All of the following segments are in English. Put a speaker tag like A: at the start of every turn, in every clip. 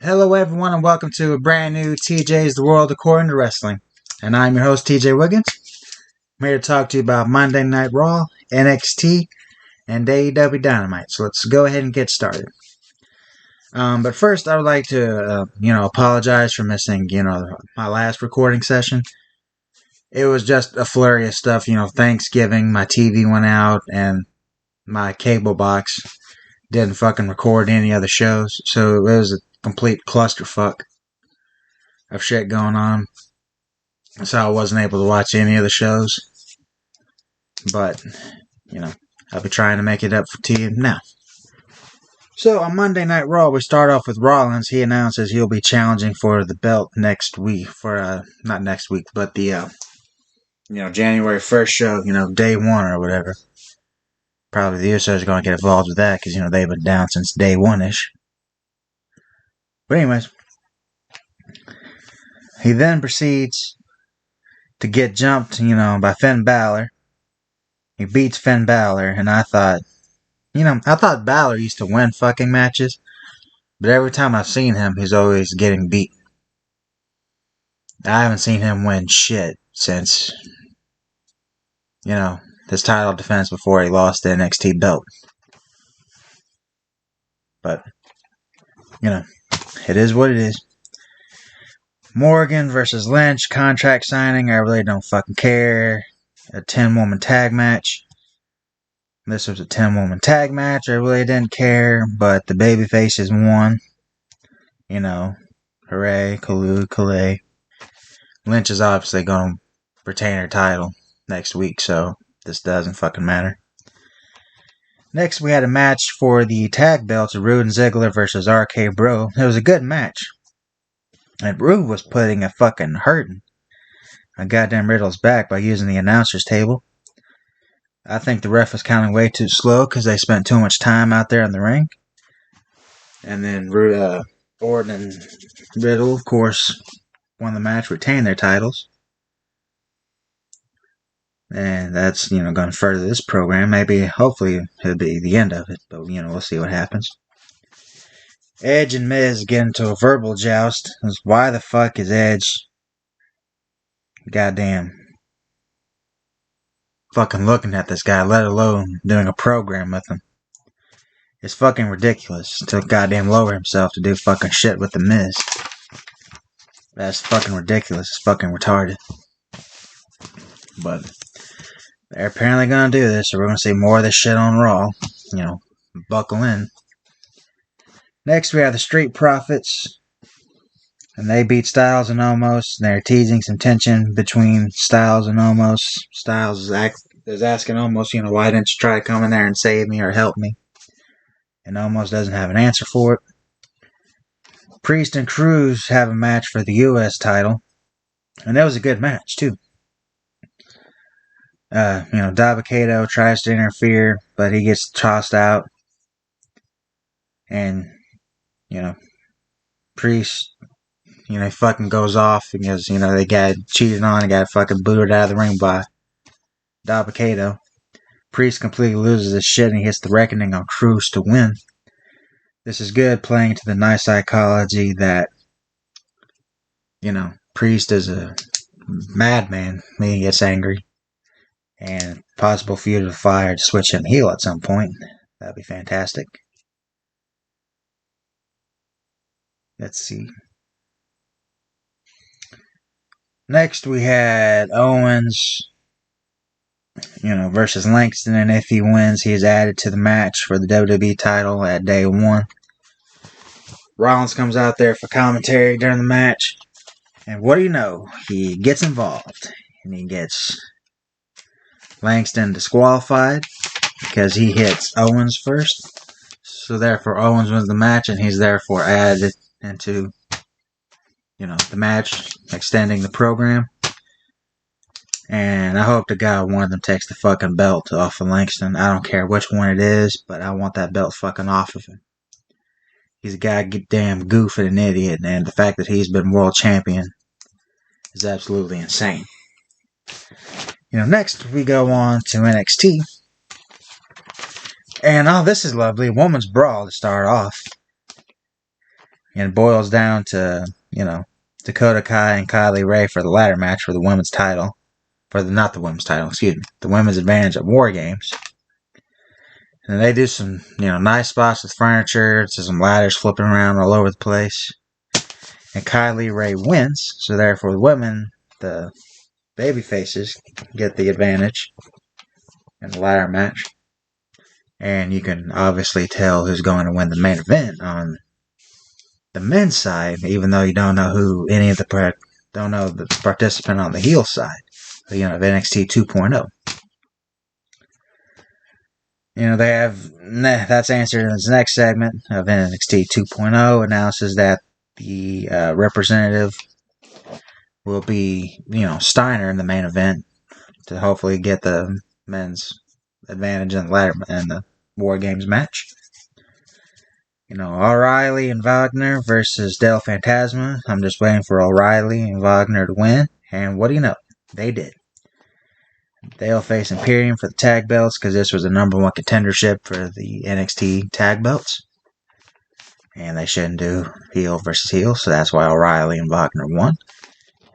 A: Hello, everyone, and welcome to a brand new TJ's The World According to Wrestling. And I'm your host, TJ Wiggins. I'm here to talk to you about Monday Night Raw, NXT, and AEW Dynamite. So let's go ahead and get started. But first, I would like to, apologize for missing, my last recording session. It was just a flurry of stuff, Thanksgiving, my TV went out, and my cable box didn't fucking record any other shows. So it was a complete clusterfuck of shit going on. So I wasn't able to watch any of the shows. But, I'll be trying to make it up to you now. So on Monday Night Raw, we start off with Rollins. He announces he'll be challenging for the belt next week. Not next week, but the, January 1st show, day one or whatever. Probably the Usos are going to get involved with that because, they've been down since day one-ish. But anyways, he then proceeds to get jumped, by Finn Balor. He beats Finn Balor, and I thought Balor used to win fucking matches, but every time I've seen him, he's always getting beat. I haven't seen him win shit since, his title defense before he lost the NXT belt. But, it is what it is. Morgan versus Lynch, contract signing, I really don't fucking care. A 10-woman tag match. This was a 10-woman tag match. I really didn't care, but the babyfaces won. Hooray, Kalei. Lynch is obviously going to retain her title next week, so this doesn't fucking matter. Next, we had a match for the tag belts of Rude and Ziggler versus RK Bro. It was a good match. And Rude was putting a fucking hurting on goddamn Riddle's back by using the announcer's table. I think the ref was counting way too slow because they spent too much time out there in the ring. And then Orton and Riddle, of course, won the match, retained their titles. And that's, going to further this program. Hopefully, it'll be the end of it. But, we'll see what happens. Edge and Miz get into a verbal joust. Why the fuck is Edge goddamn fucking looking at this guy, let alone doing a program with him? It's fucking ridiculous to goddamn lower himself to do fucking shit with the Miz. That's fucking ridiculous. It's fucking retarded. But they're apparently gonna do this, so we're gonna see more of this shit on Raw. Buckle in. Next, we have the Street Profits. And they beat Styles and Omos. They're teasing some tension between Styles and Omos. Styles is asking Omos, why didn't you try to come in there and save me or help me? And Omos doesn't have an answer for it. Priest and Cruz have a match for the U.S. title. And that was a good match, too. Dabba-Kato tries to interfere, but he gets tossed out. And, Priest, he fucking goes off because, they got cheated on and got fucking booted out of the ring by Dabba-Kato. Priest completely loses his shit and he hits the Reckoning on Cruz to win. This is good, playing to the nice psychology that, Priest is a madman when he gets angry. And possible for you to fire to switch him heel at some point. That'd be fantastic. Let's see. Next we had Owens, versus Langston, and if he wins, he is added to the match for the WWE title at day one. Rollins comes out there for commentary during the match, and what do you know? He gets involved, and he gets Langston disqualified because he hits Owens first. So therefore, Owens wins the match, and he's therefore added into, the match, extending the program. And I hope to God one of them takes the fucking belt off of Langston. I don't care which one it is, but I want that belt fucking off of him. He's a goddamn goof and an idiot, and the fact that he's been world champion is absolutely insane. Next we go on to NXT. And this is lovely. Women's Brawl to start off. And it boils down to, Dakota Kai and Kylie Ray for the ladder match for the women's title. Not the women's title, excuse me. The women's advantage at War Games. And they do some, nice spots with furniture, to some ladders flipping around all over the place. And Kylie Ray wins, so therefore the women, the baby faces, get the advantage in the ladder match. And you can obviously tell who's going to win the main event on the men's side, even though you don't know who don't know the participant on the heel side, of NXT 2.0. They have, that's answered in this next segment of NXT 2.0, announces that the representative will be, Steiner in the main event to hopefully get the men's advantage in the ladder and the War Games match. O'Reilly and Wagner versus Del Fantasma. I'm just waiting for O'Reilly and Wagner to win. And what do you know? They did. They'll face Imperium for the tag belts because this was the number one contendership for the NXT tag belts. And they shouldn't do heel versus heel, so that's why O'Reilly and Wagner won.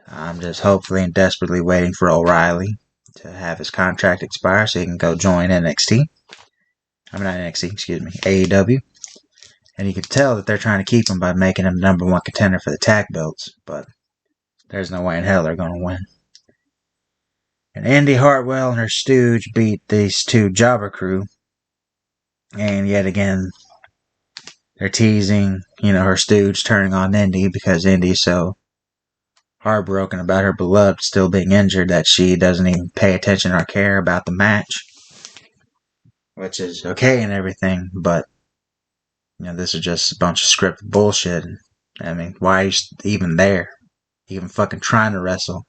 A: I'm just hopefully and desperately waiting for O'Reilly to have his contract expire so he can go join NXT. Not NXT, excuse me, AEW. And you can tell that they're trying to keep him by making him the number one contender for the tag belts, but there's no way in hell they're going to win. And Indy Hartwell and her stooge beat these two jobber crew. And yet again, they're teasing, her stooge turning on Indy because Indy's so heartbroken about her beloved still being injured that she doesn't even pay attention or care about the match. Which is okay and everything, but this is just a bunch of scripted bullshit. Why are you even there? Even fucking trying to wrestle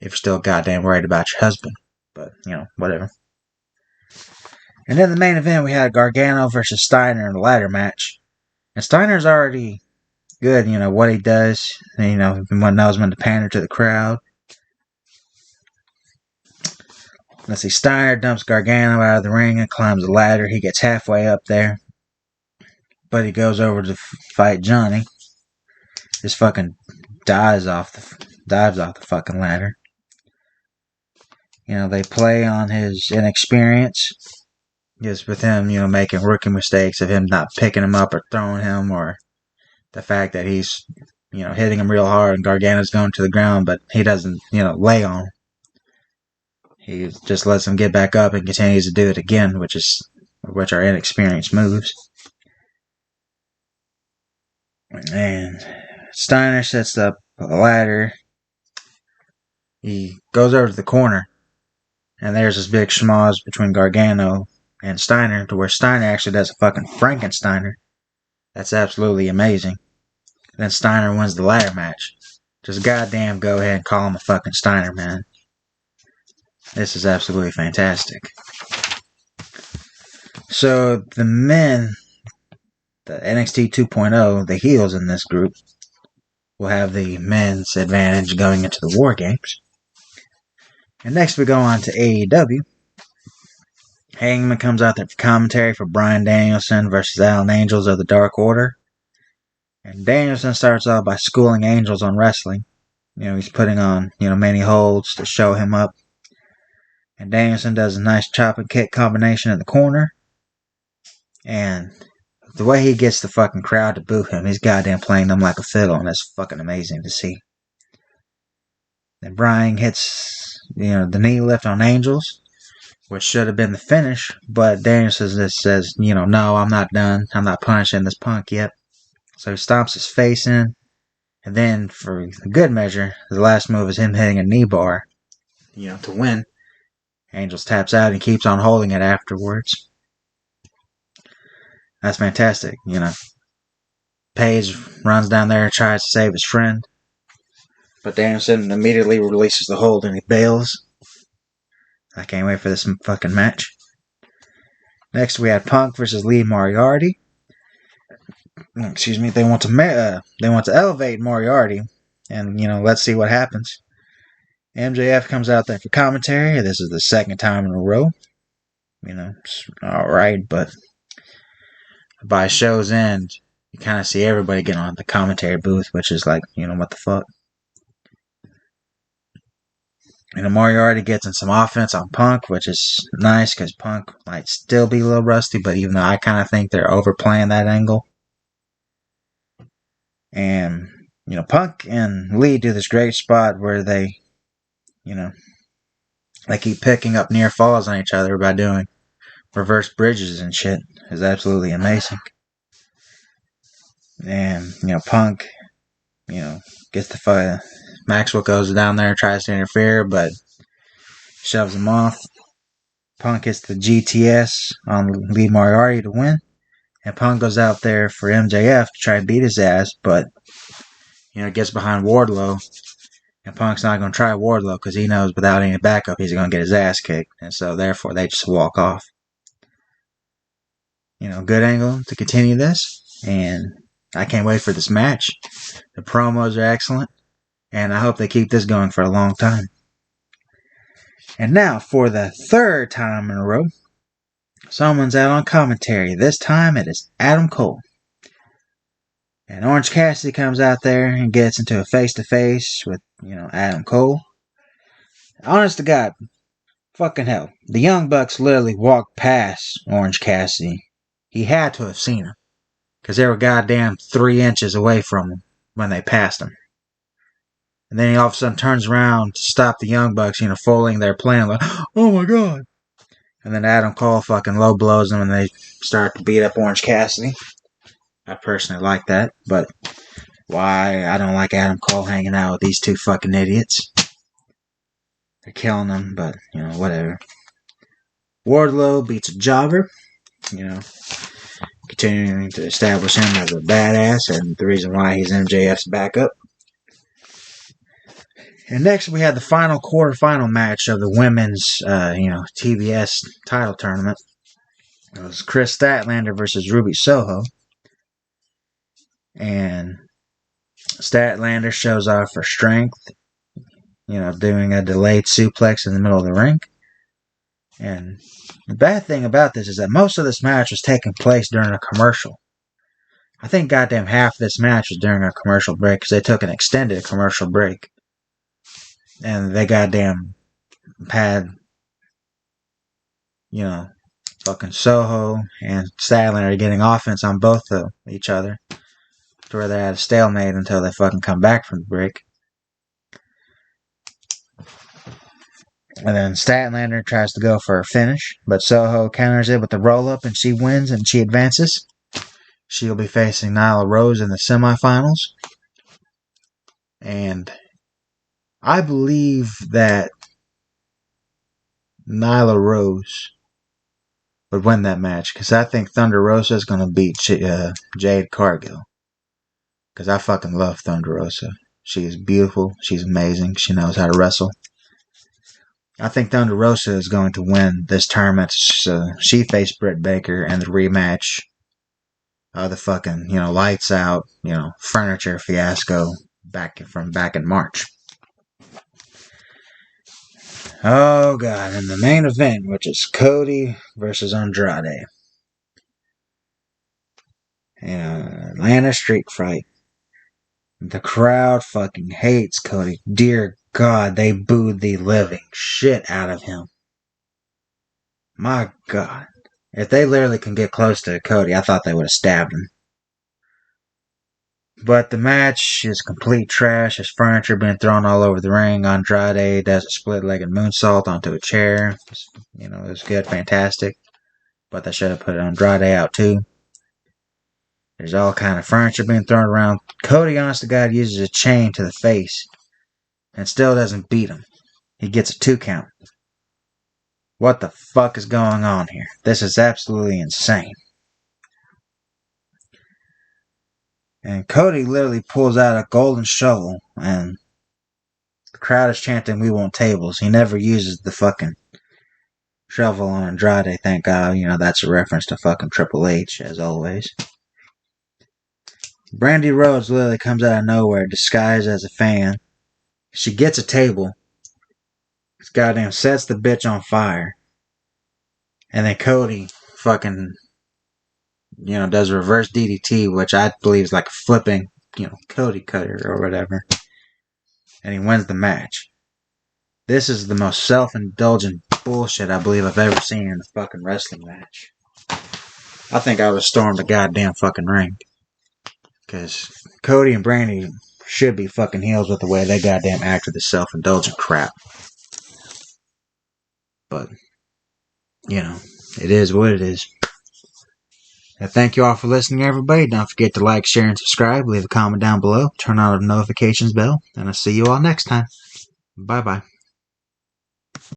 A: if you're still goddamn worried about your husband. But, whatever. And then the main event, we had Gargano versus Steiner in the ladder match. And Steiner's already good, what he does. And, everyone knows when to pander to the crowd. Let's see, Steiner dumps Gargano out of the ring and climbs the ladder. He gets halfway up there. But he goes over to fight Johnny. Just fucking dives off the fucking ladder. They play on his inexperience. Just with him, making rookie mistakes of him not picking him up or throwing him, or the fact that he's, hitting him real hard and Gargano's going to the ground, but he doesn't, lay on him. He just lets him get back up and continues to do it again, which are inexperienced moves. And Steiner sets up a ladder. He goes over to the corner. And there's this big schmoz between Gargano and Steiner, to where Steiner actually does a fucking Frankensteiner. That's absolutely amazing. Then Steiner wins the ladder match. Just goddamn go ahead and call him a fucking Steiner, man. This is absolutely fantastic. So the men, the NXT 2.0, the heels in this group, will have the men's advantage going into the War Games. And next we go on to AEW. Hangman comes out there for commentary for Bryan Danielson versus Alan Angels of the Dark Order. And Danielson starts off by schooling Angels on wrestling. He's putting on, many holds to show him up. And Danielson does a nice chop and kick combination in the corner. And the way he gets the fucking crowd to boo him, he's goddamn playing them like a fiddle, and that's fucking amazing to see. Then Bryan hits, the knee lift on Angels, which should have been the finish, but Danielson just says, no, I'm not done. I'm not punishing this punk yet. So he stomps his face in, and then, for good measure, the last move is him hitting a knee bar, to win. Angels taps out and keeps on holding it afterwards. That's fantastic, Page runs down there and tries to save his friend, but Danielson immediately releases the hold and he bails. I can't wait for this fucking match. Next, we had Punk versus Lee Moriarty. Excuse me. They want to elevate Moriarty, and let's see what happens. MJF comes out there for commentary. This is the second time in a row. It's all right, but by show's end, you kind of see everybody getting on the commentary booth, which is like, what the fuck. And Moriarty gets in some offense on Punk, which is nice because Punk might still be a little rusty, but even though I kind of think they're overplaying that angle. And, Punk and Lee do this great spot where they keep picking up near falls on each other by doing reverse bridges and shit. It's absolutely amazing. And, Punk, gets the fight. Maxwell goes down there and tries to interfere, but shoves him off. Punk hits the GTS on Lee Moriarty to win. And Punk goes out there for MJF to try and beat his ass, but, gets behind Wardlow. And Punk's not going to try Wardlow because he knows without any backup he's going to get his ass kicked. And so, therefore, they just walk off. Good angle to continue this. And I can't wait for this match. The promos are excellent. And I hope they keep this going for a long time. And now, for the third time in a row, someone's out on commentary. This time it is Adam Cole. And Orange Cassidy comes out there and gets into a face-to-face with, Adam Cole. Honest to God, fucking hell. The Young Bucks literally walked past Orange Cassidy. He had to have seen him. Because they were goddamn 3 inches away from him when they passed him. And then he all of a sudden turns around to stop the Young Bucks, foiling their plan. Like, oh my god. And then Adam Cole fucking low blows them and they start to beat up Orange Cassidy. I personally like that, but why? I don't like Adam Cole hanging out with these two fucking idiots. They're killing him, but, whatever. Wardlow beats a jobber, continuing to establish him as a badass and the reason why he's MJF's backup. And next we had the final quarterfinal match of the women's, TBS title tournament. It was Chris Statlander versus Ruby Soho. And Statlander shows off her strength, doing a delayed suplex in the middle of the ring. And the bad thing about this is that most of this match was taking place during a commercial. I think goddamn half of this match was during a commercial break because they took an extended commercial break. And they goddamn had, fucking Soho and Statlander getting offense on both of each other. To where they're at a stalemate until they fucking come back from the break. And then Statlander tries to go for a finish, but Soho counters it with the roll-up and she wins and she advances. She'll be facing Nyla Rose in the semifinals. And I believe that Nyla Rose would win that match because I think Thunder Rosa is going to beat Jade Cargill. Because I fucking love Thunder Rosa. She is beautiful. She's amazing. She knows how to wrestle. I think Thunder Rosa is going to win this tournament. She faced Britt Baker and the rematch of the fucking, lights out, furniture fiasco back in March. Oh god, and the main event, which is Cody versus Andrade. Atlanta street fight. The crowd fucking hates Cody. Dear God, they booed the living shit out of him. My God. If they literally can get close to Cody, I thought they would have stabbed him. But the match is complete trash. There's furniture being thrown all over the ring. Andrade does a split-legged moonsault onto a chair. It was good, fantastic. But they should have put Andrade out too. There's all kind of furniture being thrown around. Cody, honest to God, uses a chain to the face and still doesn't beat him. He gets a 2 count. What the fuck is going on here? This is absolutely insane. And Cody literally pulls out a golden shovel and the crowd is chanting, "We want tables." He never uses the fucking shovel on Andrade, thank God. That's a reference to fucking Triple H, as always. Brandy Rhodes literally comes out of nowhere, disguised as a fan. She gets a table. This goddamn sets the bitch on fire. And then Cody fucking does reverse DDT, which I believe is like a flipping, Cody cutter or whatever. And he wins the match. This is the most self-indulgent bullshit I believe I've ever seen in a fucking wrestling match. I think I would have stormed the goddamn fucking ring. Because Cody and Brandy should be fucking heels with the way they goddamn act with this self-indulgent crap. But, it is what it is. And thank you all for listening, everybody. Don't forget to like, share, and subscribe. Leave a comment down below. Turn on the notifications bell. And I'll see you all next time. Bye-bye.